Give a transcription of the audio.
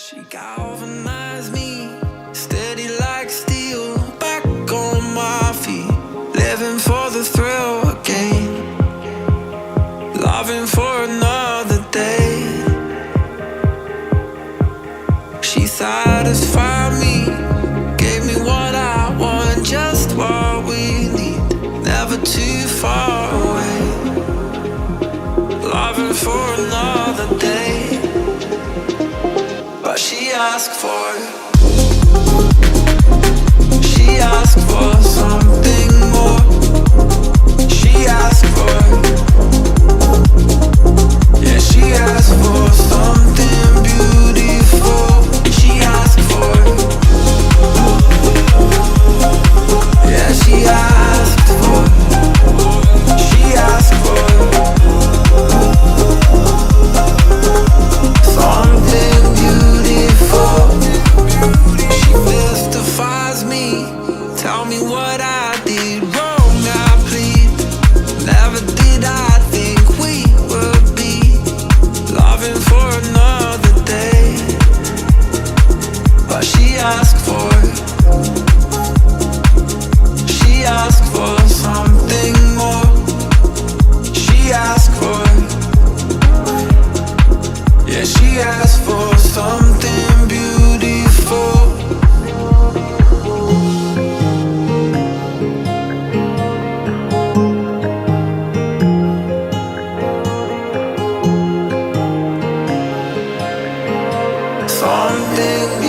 She galvanized me, steady like steel, back on my feet, living for the thrill again, loving for another day. She satisfied me, gave me what I want, just what we need, never too far away, loving for another day. But she asked for something more. She asked for, yeah, she asked for something beautiful. She asked for, yeah, she asked for, she asked for something beautiful. She mystifies me, tell me what I did wrong, I plead. Never did I think we would be loving for another day. But she asked for something more. She asked for, yeah, she asked for something beautiful. Something